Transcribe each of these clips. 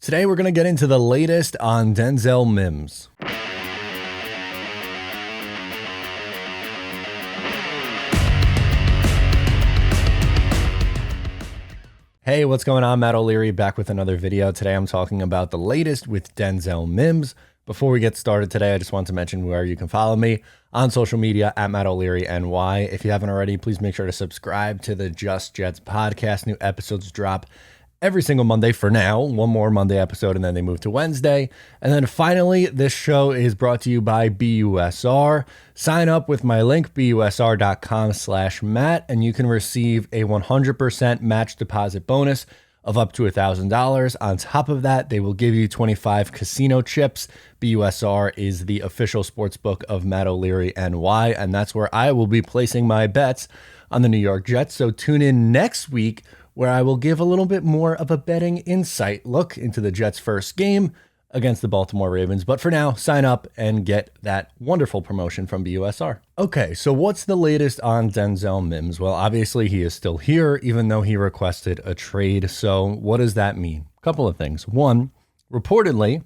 Today we're going to get into the latest on Denzel Mims. Hey, what's going on? Matt O'Leary back with another video. Today I'm talking about the latest with Denzel Mims. Before we get started today, I just want to mention where you can follow me on social media at Matt O'Leary NY. If you haven't already, please make sure to subscribe to the Just Jets podcast. New episodes drop every single Monday for now. One more Monday episode, and then they move to Wednesday. And then finally, this show is brought to you by BUSR. Sign up with my link, busr.com/Matt, and you can receive a 100% match deposit bonus of up to $1,000. On top of that, they will give you 25 casino chips. BUSR is the official sports book of Matt O'Leary NY, and that's where I will be placing my bets on the New York Jets. So tune in next week, where I will give a little bit more of a betting insight look into the Jets' first game against the Baltimore Ravens. But for now, sign up and get that wonderful promotion from BUSR. Okay, so what's the latest on Denzel Mims? Well, obviously he is still here, even though he requested a trade. So what does that mean? A couple of things. One, reportedly,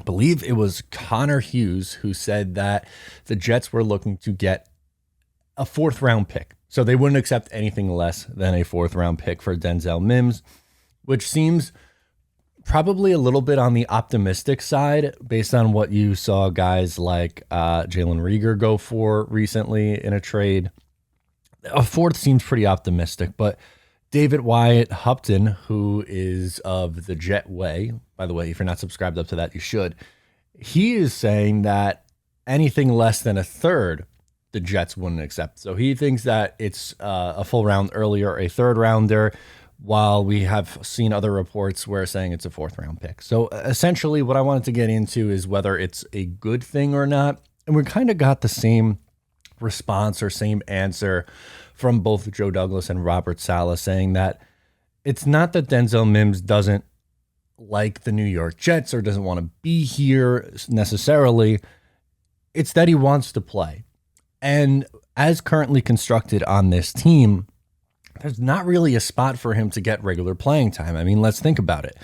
I believe it was Connor Hughes who said that the Jets were looking to get a fourth-round pick. So they wouldn't accept anything less than a fourth-round pick for Denzel Mims, which seems probably a little bit on the optimistic side based on what you saw guys like Jalen Reagor go for recently in a trade. A fourth seems pretty optimistic, but David Wyatt Hupton, who is of the Jet Way, by the way, if you're not subscribed up to that, you should. He is saying that anything less than a third the Jets wouldn't accept. So he thinks that it's a full round earlier, a third rounder, while we have seen other reports where saying it's a fourth round pick. So essentially what I wanted to get into is whether it's a good thing or not. And we kind of got the same response or same answer from both Joe Douglas and Robert Saleh, saying that it's not that Denzel Mims doesn't like the New York Jets or doesn't want to be here necessarily. It's that he wants to play. And as currently constructed on this team, there's not really a spot for him to get regular playing time. I mean, let's think about it.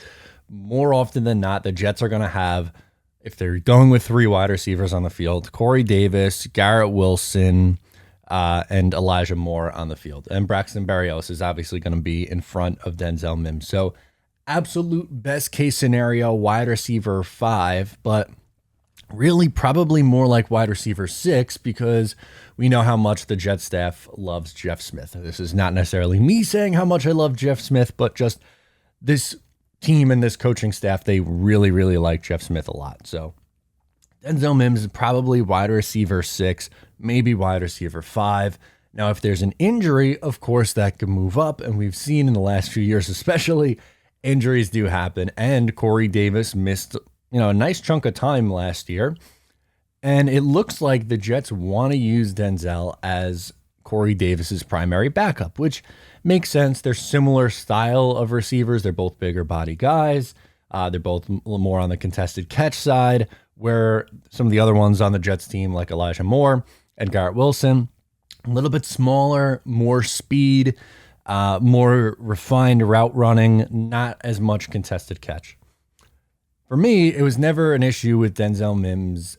More often than not, the Jets are going to have, if they're going with three wide receivers on the field, Corey Davis, Garrett Wilson, and Elijah Moore on the field. And Braxton Berrios is obviously going to be in front of Denzel Mims. So absolute best case scenario, wide receiver 5, but really probably more like wide receiver 6, because we know how much the Jet staff loves Jeff Smith. This is not necessarily me saying how much I love Jeff Smith, but just this team and this coaching staff, they really, really like Jeff Smith a lot. So Denzel Mims is probably wide receiver 6, maybe wide receiver 5. Now, if there's an injury, of course, that could move up. And we've seen in the last few years, especially, injuries do happen. And Corey Davis missed a nice chunk of time last year. And it looks like the Jets want to use Denzel as Corey Davis's primary backup, which makes sense. They're similar style of receivers. They're both bigger body guys. They're both a little more on the contested catch side, where some of the other ones on the Jets team, like Elijah Moore and Garrett Wilson, a little bit smaller, more speed, more refined route running, not as much contested catch. For me, it was never an issue with Denzel Mims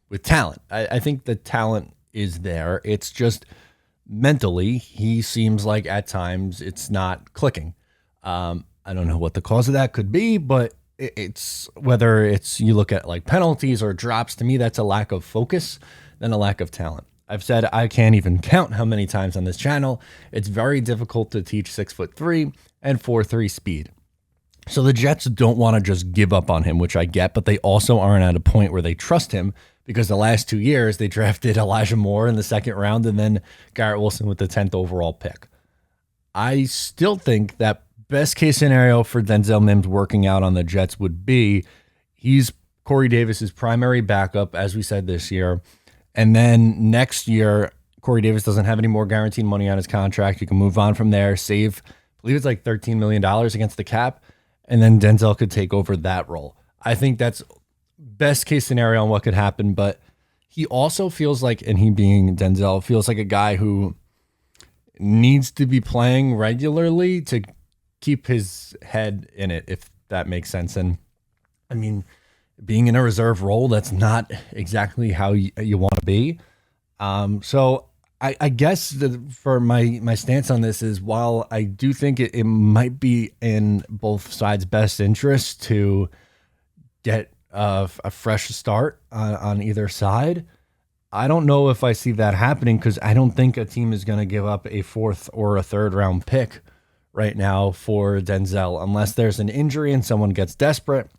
with talent. I think the talent is there. It's just mentally, he seems like at times it's not clicking. I don't know what the cause of that could be, but it's whether it's you look at like penalties or drops, to me, that's a lack of focus than a lack of talent. I've said I can't even count how many times on this channel. It's very difficult to teach 6'3" and 4'3" speed. So the Jets don't want to just give up on him, which I get, but they also aren't at a point where they trust him, because the last 2 years they drafted Elijah Moore in the second round and then Garrett Wilson with the 10th overall pick. I still think that best case scenario for Denzel Mims working out on the Jets would be he's Corey Davis's primary backup, as we said this year. And then next year, Corey Davis doesn't have any more guaranteed money on his contract. You can move on from there, save, I believe it's like $13 million against the cap. And then Denzel could take over that role. I think that's best case scenario on what could happen. But he also feels like, and he being Denzel, feels like a guy who needs to be playing regularly to keep his head in it, if that makes sense. And I mean, being in a reserve role, that's not exactly how you want to be. So I guess for my stance on this is, while I do think it might be in both sides' best interest to get a fresh start on either side, I don't know if I see that happening, because I don't think a team is going to give up a 4th or a 3rd round pick right now for Denzel, unless there's an injury and someone gets desperate.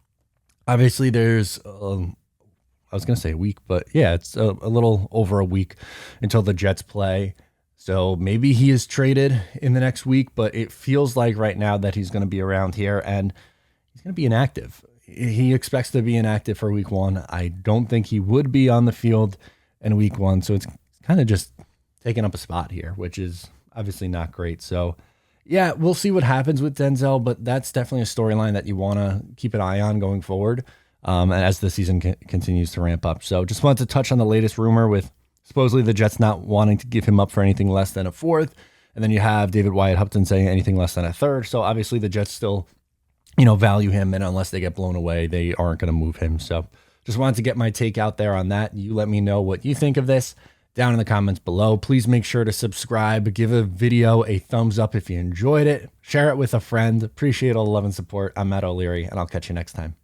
Obviously, there's I was going to say a week, but yeah, it's a little over a week until the Jets play. So maybe he is traded in the next week, but it feels like right now that he's going to be around here, and he's going to be inactive. He expects to be inactive for week 1. I don't think he would be on the field in week 1. So it's kind of just taking up a spot here, which is obviously not great. So yeah, we'll see what happens with Denzel, but that's definitely a storyline that you want to keep an eye on going forward. As the season continues to ramp up. So just wanted to touch on the latest rumor with supposedly the Jets not wanting to give him up for anything less than a 4th. And then you have David Wyatt-Hupton saying anything less than a 3rd. So obviously the Jets still, value him. And unless they get blown away, they aren't going to move him. So just wanted to get my take out there on that. You let me know what you think of this down in the comments below. Please make sure to subscribe, give a video a thumbs up if you enjoyed it, share it with a friend. Appreciate all the love and support. I'm Matt O'Leary, and I'll catch you next time.